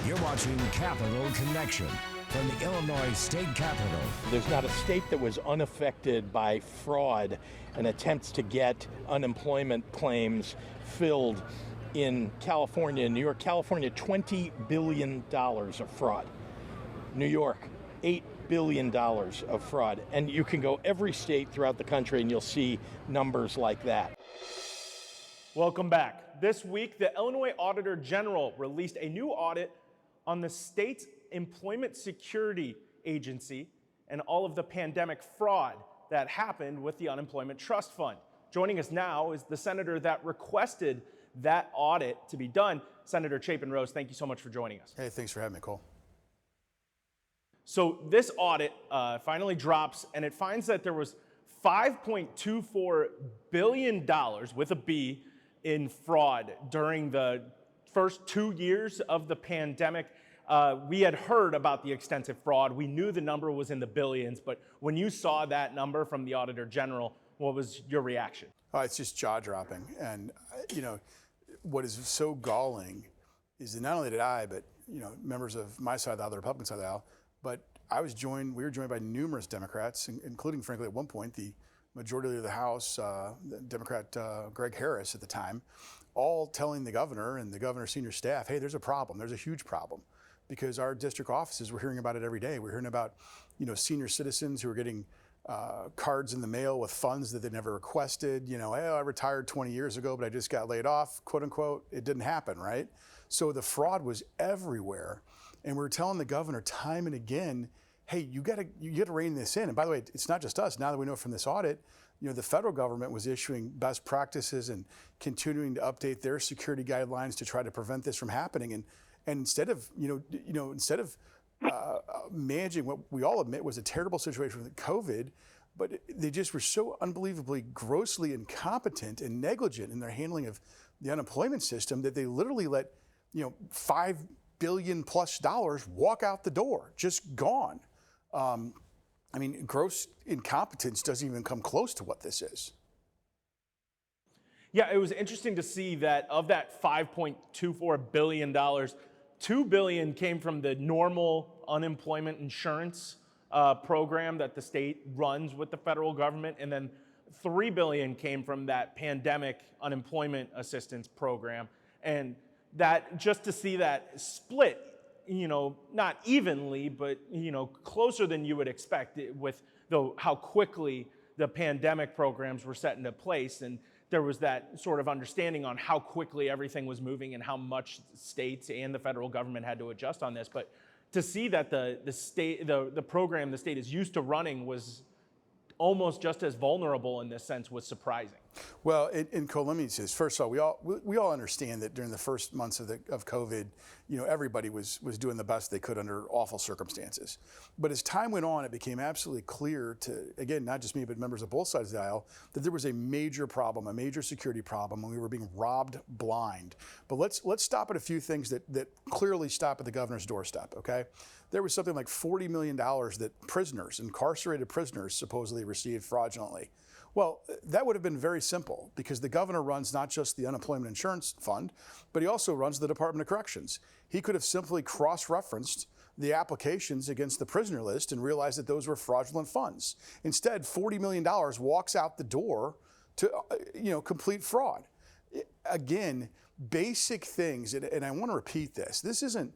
You're watching Capital Connection from the Illinois State Capitol. There's not a state that was unaffected by fraud and attempts to get unemployment claims filled in California and New York. California, $20 billion of fraud. New York, $8 billion of fraud. And you can go every state throughout the country and you'll see numbers like that. Welcome back. This week, the Illinois Auditor General released a new audit on the state's employment security agency and all of the pandemic fraud that happened with the unemployment trust fund. Joining us now is the senator that requested that audit to be done, Senator Chapin Rose. Thank you so much for joining us. Hey, thanks for having me, Cole. So this audit finally drops, and it finds that there was $5.24 billion with a B in fraud during the first 2 years of the pandemic. We had heard about the extensive fraud. We knew the number was in the billions, but when you saw that number from the Auditor General, what was your reaction? It's just jaw-dropping. And, what is so galling is that not only did I, but, members of my side of the aisle, the Republican side of the aisle, but we were joined by numerous Democrats, including, frankly, at one point, the majority leader of the House, Democrat Greg Harris at the time, all telling the governor and the governor's senior staff, hey, there's a problem. There's a huge problem. Because our district offices, we're hearing about it every day. We're hearing about, senior citizens who are getting cards in the mail with funds that they never requested. Hey, I retired 20 years ago, but I just got laid off, quote unquote. It didn't happen, right? So the fraud was everywhere. And we're telling the governor time and again, hey, you gotta rein this in. And by the way, it's not just us. Now that we know from this audit, the federal government was issuing best practices and continuing to update their security guidelines to try to prevent this from happening. And instead of managing what we all admit was a terrible situation with COVID, but they just were so unbelievably grossly incompetent and negligent in their handling of the unemployment system that they literally let, $5 billion plus walk out the door, just gone. Gross incompetence doesn't even come close to what this is. Yeah, it was interesting to see that of that $5.24 billion, $2 billion came from the normal unemployment insurance program that the state runs with the federal government, and then $3 billion came from that pandemic unemployment assistance program. And that, just to see that split, not evenly, but closer than you would expect with how quickly the pandemic programs were set into place. And there was that sort of understanding on how quickly everything was moving and how much states and the federal government had to adjust on this. But to see that the program the state is used to running was almost just as vulnerable in this sense was surprising. Well, and Cole, let me say this. First of all, we all understand that during the first months of COVID, everybody was doing the best they could under awful circumstances. But as time went on, it became absolutely clear to, again, not just me, but members of both sides of the aisle, that there was a major problem, a major security problem, and we were being robbed blind. But let's stop at a few things that clearly stop at the governor's doorstep, okay? There was something like $40 million that incarcerated prisoners supposedly received fraudulently. Well, that would have been very simple because the governor runs not just the unemployment insurance fund, but he also runs the Department of Corrections. He could have simply cross-referenced the applications against the prisoner list and realized that those were fraudulent funds. Instead, $40 million walks out the door to, complete fraud. Again, basic things, and I want to repeat this. This isn't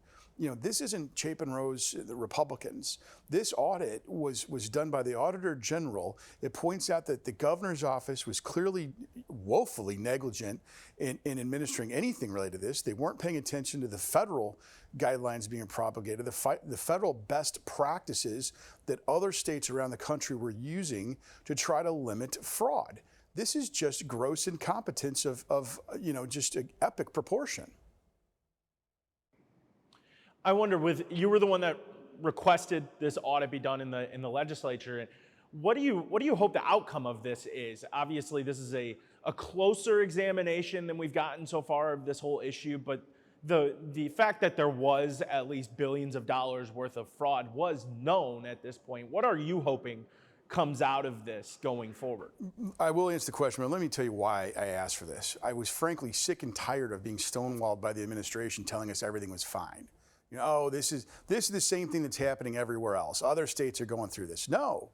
Chapin Rose, the Republicans. This audit was done by the Auditor General. It points out that the governor's office was clearly woefully negligent in administering anything related to this. They weren't paying attention to the federal guidelines being propagated, the federal best practices that other states around the country were using to try to limit fraud. This is just gross incompetence of just an epic proportion. I wonder, you were the one that requested this audit be done in the legislature. What do you hope the outcome of this is? Obviously, this is a closer examination than we've gotten so far of this whole issue, but the fact that there was at least billions of dollars worth of fraud was known at this point. What are you hoping comes out of this going forward? I will answer the question, but let me tell you why I asked for this. I was frankly sick and tired of being stonewalled by the administration telling us everything was fine. Oh, this is the same thing that's happening everywhere else. Other states are going through this. No.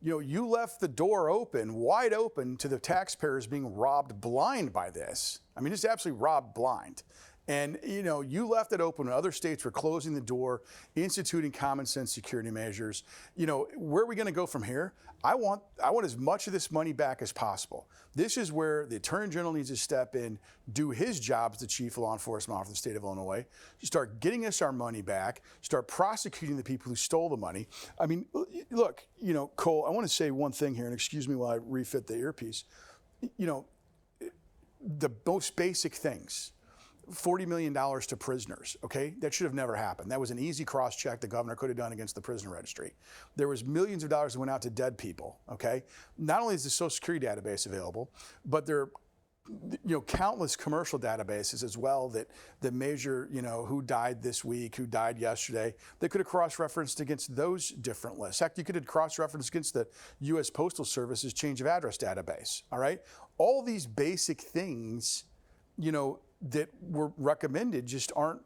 You left the door open, wide open, to the taxpayers being robbed blind by this. I mean, just absolutely robbed blind. And you left it open when other states were closing the door, instituting common sense security measures. Where are we going to go from here? I want as much of this money back as possible. This is where the Attorney General needs to step in, do his job as the Chief Law Enforcement Officer of the state of Illinois, start getting us our money back, start prosecuting the people who stole the money. I mean, look, Cole, I want to say one thing here, and excuse me while I refit the earpiece. The most basic things. $40 million to prisoners, okay? That should have never happened. That was an easy cross-check the governor could have done against the prison registry. There was millions of dollars that went out to dead people, okay? Not only is the Social Security database available, but there are countless commercial databases as well that measure, who died this week, who died yesterday. They could have cross-referenced against those different lists. Heck, you could have cross-referenced against the U.S. Postal Service's change of address database, all right? All these basic things, that were recommended just aren't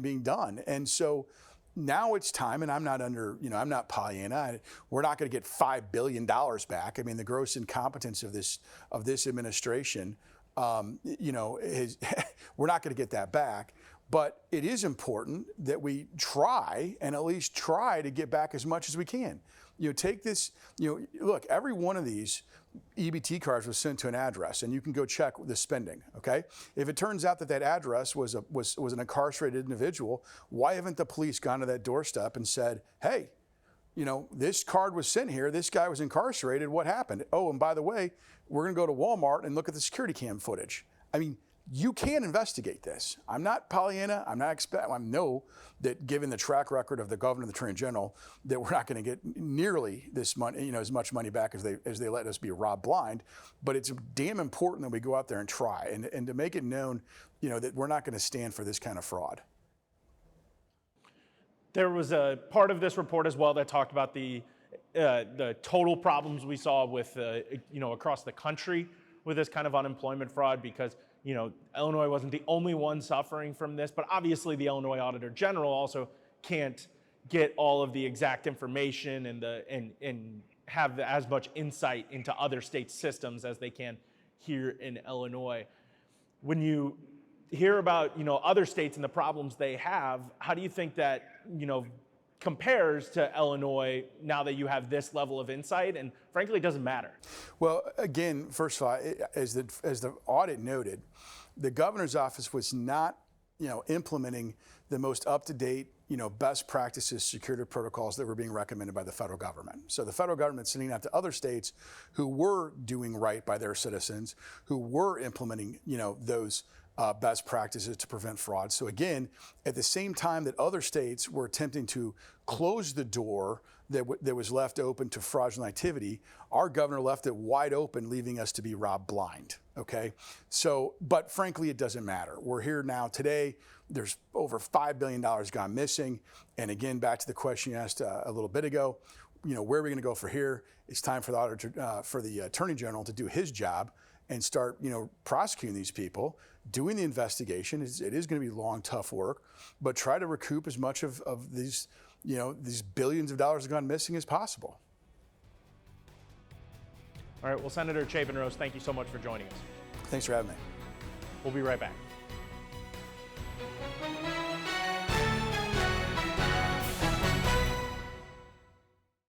being done. And so now it's time, and I'm not Pollyanna. We're not going to get $5 billion back. I mean, the gross incompetence of this administration, we're not going to get that back. But it is important that we try and at least try to get back as much as we can. Take this, look, every one of these EBT cards was sent to an address, and you can go check the spending, okay? If it turns out that address was an incarcerated individual, why haven't the police gone to that doorstep and said, hey, this card was sent here, this guy was incarcerated, what happened? Oh, and by the way, we're gonna go to Walmart and look at the security cam footage. I mean, you can investigate this. I'm not Pollyanna. I know that given the track record of the governor and the attorney general, that we're not going to get nearly this money, as much money back as they let us be robbed blind. But it's damn important that we go out there and try and to make it known, that we're not going to stand for this kind of fraud. There was a part of this report as well that talked about the total problems we saw with across the country with this kind of unemployment fraud, because Illinois wasn't the only one suffering from this, but obviously the Illinois Auditor General also can't get all of the exact information and have as much insight into other states' systems as they can here in Illinois. When you hear about other states and the problems they have, how do you think that compares to Illinois now that you have this level of insight? And frankly, it doesn't matter. Well, again, first of all, as the audit noted, the governor's office was not, implementing the most up-to-date, best practices security protocols that were being recommended by the federal government. So the federal government sending out to other states who were doing right by their citizens, who were implementing, those best practices to prevent fraud. So again, at the same time that other states were attempting to close the door that was left open to fraudulent activity, our governor left it wide open, leaving us to be robbed blind, okay? So, but frankly, it doesn't matter. We're here now today. There's over $5 billion gone missing. And again, back to the question you asked a little bit ago, where are we gonna go from here? It's time for the auditor, for the Attorney General to do his job and start, prosecuting these people, doing the investigation. It is going to be long, tough work, but try to recoup as much of these, these billions of dollars gone missing as possible. All right, well, Senator Chapin Rose, thank you so much for joining us. Thanks for having me. We'll be right back.